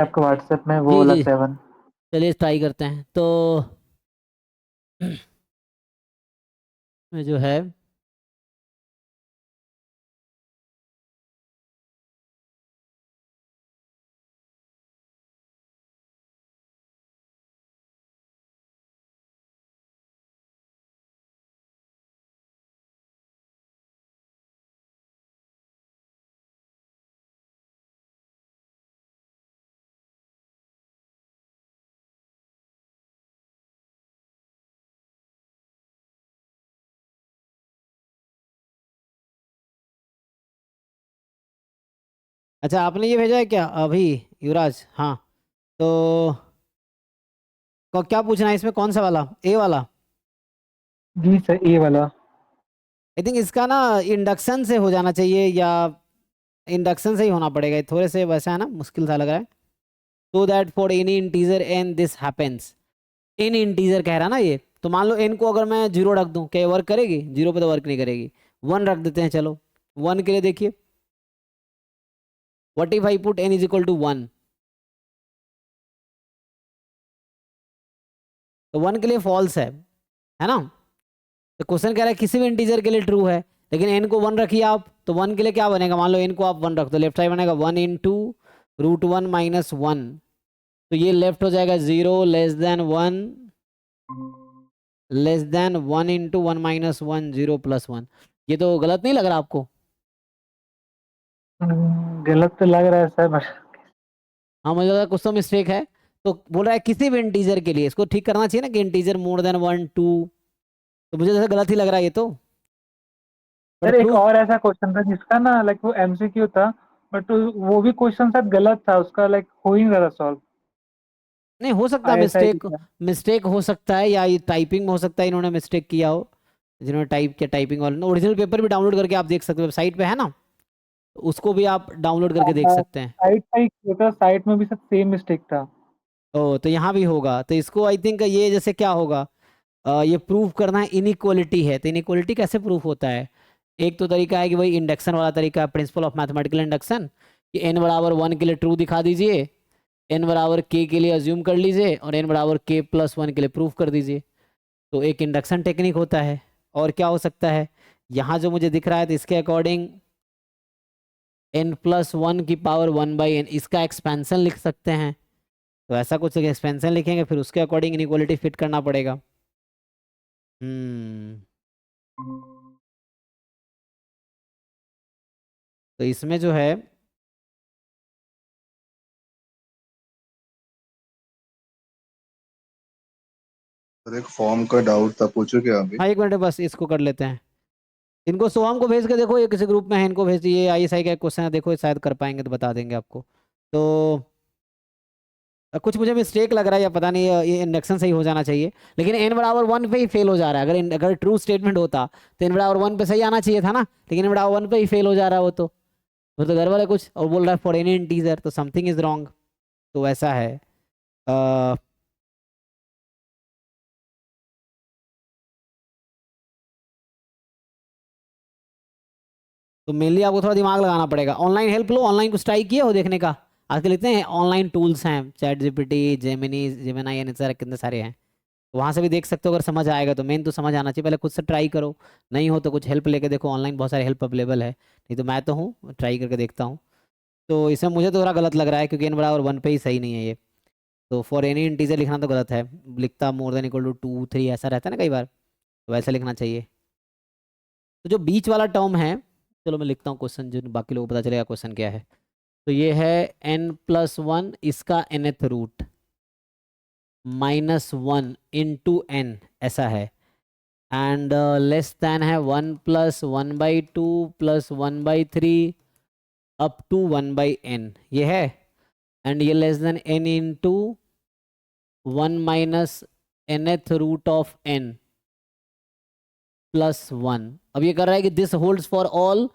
आपको व्हाट्सएप में वो जी वाला जी, 7। चलिए ट्राई करते हैं तो। में जो है अच्छा, आपने ये भेजा है क्या अभी, युवराज? हाँ, तो क्या पूछना है इसमें, कौन सा वाला, ए वाला? जी सर, ये वाला। आई थिंक इसका ना इंडक्शन से हो जाना चाहिए, या इंडक्शन से ही होना पड़ेगा। ये थोड़े से वैसा है ना, मुश्किल सा लग रहा है। so that for any integer n this happens। n integer कह रहा ना ये, तो मान लो n को अगर मैं 0 रख दूं, क्या ये वर्क करेगी? 0 पे तो वर्क नहीं करेगी। 1 रख देते हैं, चलो 1 के लिए देखिए, what if I put n is equal to 1? तो 1 के लिए फॉल्स है ना? तो क्वेश्चन कह रहा है किसी भी इंटीजर के लिए ट्रू है, लेकिन n को 1 रखिए आप, तो 1 के लिए क्या बनेगा? मान लो n को आप 1 रख दो, लेफ्ट साइड बनेगा 1 इंटू रूट 1 माइनस 1। तो ये लेफ्ट हो जाएगा 0 less than 1, less than 1 into 1 minus 1, 0 plus 1। ये तो गलत नहीं लग रहा आपको? गलत तो लग रहा है सर, बस। हाँ, मुझे लगा कुछ तो मिस्टेक है। तो बोल रहा है किसी भी इंटीजर के लिए, इसको ठीक करना चाहिए ना कि इंटीजर मोर देन 1 2। तो मुझे जैसे गलत ही लग रहा है ये तो, बट सर एक प्रूफ। और ऐसा क्वेश्चन था जिसका ना लाइक वो एमसीक्यू था, बट वो भी क्वेश्चन शायद गलत था, उसका लाइक हो ही नहीं रहा सॉल्व। नहीं, हो सकता है आईएसआई मिस्टेक, का। मिस्टेक हो सकता है, या ये टाइपिंग में हो सकता है, इन्होंने मिस्टेक किया हो, जिन्होंने टाइप किया टाइपिंग वाले ने। ओरिजिनल पेपर भी डाउनलोड करके आप देख सकते हो, वेबसाइट पे है ना, तो उसको भी आप डाउनलोड करके देख सकते हैं। साइट का ही किया था, साइट में भी सब सेम मिस्टेक था। ओ, तो यहाँ भी होगा, तो इसको आई थिंक ये जैसे क्या होगा, ये प्रूव करना है इनइक्वालिटी है। तो इनइक्वालिटी कैसे प्रूफ होता है? एक तो तरीका है कि वही इंडक्शन वाला तरीका, प्रिंसिपल ऑफ मैथमेटिकल इंडक्शन, कि n बराबर 1 के लिए ट्रू दिखा दीजिए, n बराबर k के लिए अज्यूम कर लीजिए, और n बराबर k प्लस 1 के लिए प्रूफ कर दीजिए। तो एक इंडक्शन टेक्निक होता है। और क्या हो सकता है? यहाँ जो मुझे दिख रहा है, तो इसके अकॉर्डिंग n प्लस 1 की पावर 1/n, इसका एक्सपेंशन लिख सकते हैं। तो ऐसा कुछ एक्सपेंशन लिखेंगे, फिर उसके अकॉर्डिंग इनइक्वालिटी फिट करना पड़ेगा। हम्म। तो इसमें जो है, सर एक फॉर्म का डाउट था, पूछो क्या अभी? हाँ एक मिनट बस, इसको कर लेते हैं। इनको सोहम को भेज के देखो, ये किसी ग्रुप में है, इनको भेज दिए। आईएसआई का क्वेश्चन है, देखो ये शायद कर पाएंगे तो बता देंगे आपको। तो कुछ मुझे मिस्टेक लग रहा है, या पता नहीं, ये इंडक्शन सही हो जाना चाहिए। लेकिन n बराबर 1 पे ही फेल हो जा रहा है। अगर ट्रू स्टेटमेंट होता तो n बराबर 1 पे सही आना चाहिए था ना, लेकिन n बराबर 1 पे ही फेल हो जा रहा है वो तो। वो तो घर वाले कुछ और बोल रहा है फॉर एनी इंटीजर, तो समथिंग इज रॉन्ग। तो ऐसा है। अ, तो मेनली आपको थोड़ा दिमाग लगाना पड़ेगा। ऑनलाइन हेल्प लो, ऑनलाइन कुछ ट्राई किए हो देखने का? आजकल इतने ऑनलाइन टूल्स हैं, चैट जीपीटी, जेमिनी, जेमिनाई, ये सारे कितने सारे हैं। तो वहां से भी देख सकते हो, अगर समझ आएगा तो। मेन तो समझ आना चाहिए, पहले खुद से ट्राई करो। नहीं हो तो कुछ हेल्प लेके देखो, ऑनलाइन बहुत सारे हेल्प अवेलेबल है। नहीं तो मैं तो हूँ, ट्राई करके देखता हूँ। तो इसमें मुझे तो थोड़ा गलत लग रहा है, क्योंकि n बराबर 1 पे ही सही नहीं है ये। तो फॉर एनी इंटीजर लिखना तो गलत है। लिखता मोर देन इक्वल टू 2 3 ऐसा रहता है ना कई बार, तो वैसा लिखना चाहिए। तो जो बीच वाला टर्म है, चलो मैं लिखता हूँ क्वेश्चन, जो बाकी लोगों को पता चलेगा क्वेश्चन क्या है। तो ये है n+1, इसका nth रूट -1 इंटू n, ऐसा है। एंड लेस देन है 1+1/2 +1/3 अप टू 1/n, ये है। एंड ये less than n into 1 minus nth root of n +1। अब ये कर रहा है कि this holds for all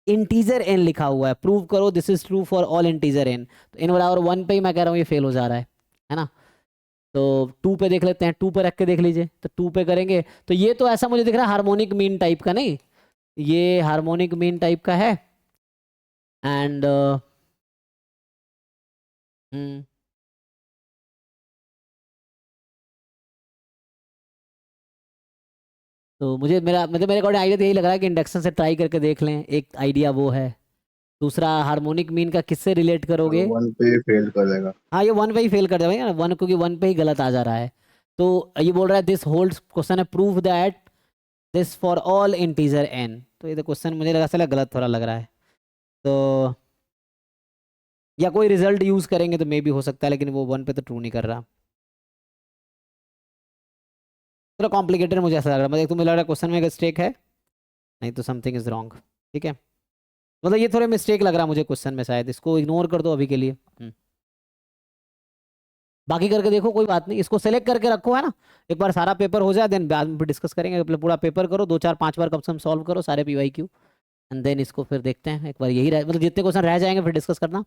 integer n, लिखा हुआ है, प्रूव करो this is true for all integer n। तो n बराबर 1 पे ही मैं कह रहा हूँ ये फेल हो जा रहा है ना? तो 2 पे देख लेते हैं, 2 पे रख के देख लीजिए। तो 2 पे करेंगे तो ये तो ऐसा मुझे दिख रहा है हार्मोनिक मीन टाइप का, नहीं? ये हार्मोनिक मीन टाइप का है। एंड तो मुझे मेरा मतलब मेरे अकॉर्डिंग आइडिया तो यही लग रहा है कि इंडक्शन से ट्राई करके देख लें, एक आइडिया वो है। दूसरा हार्मोनिक मीन का किससे रिलेट और करोगे? वन पे फेल कर देगा। हाँ ये वन पे ही फेल कर देगा ना, वन क्योंकि वन पे ही गलत आ जा रहा है। तो ये बोल रहा है दिस होल्ड्स, क्वेश्चन है prove that this for all integer n. तो ये तो क्वेश्चन मुझे लगा साला गलत थोड़ा लग रहा है। तो या कोई रिजल्ट यूज करेंगे तो मे भी हो सकता है, लेकिन वो वन पे तो ट्रू नहीं कर रहा। थोड़ा कॉम्प्लिकेटेड मुझे ऐसा लग रहा है, मतलब तुम्हें लग रहा है क्वेश्चन में मिस्टेक है, नहीं तो समथिंग इज रॉन्ग। ठीक है, मतलब ये थोड़े मिस्टेक लग रहा है मुझे क्वेश्चन में, शायद इसको इग्नोर कर दो अभी के लिए। बाकी करके देखो, कोई बात नहीं, इसको सेलेक्ट करके रखो है ना। एक बार सारा पेपर हो जाए देन बाद में डिस्कस करेंगे। मतलब पूरा पेपर करो, 2 4 5 बार कम से कम सॉल्व करो सारे PYQ, एंड देन इसको फिर देखते हैं एक बार। यही मतलब जितने क्वेश्चन रह जाएंगे फिर डिस्कस करना।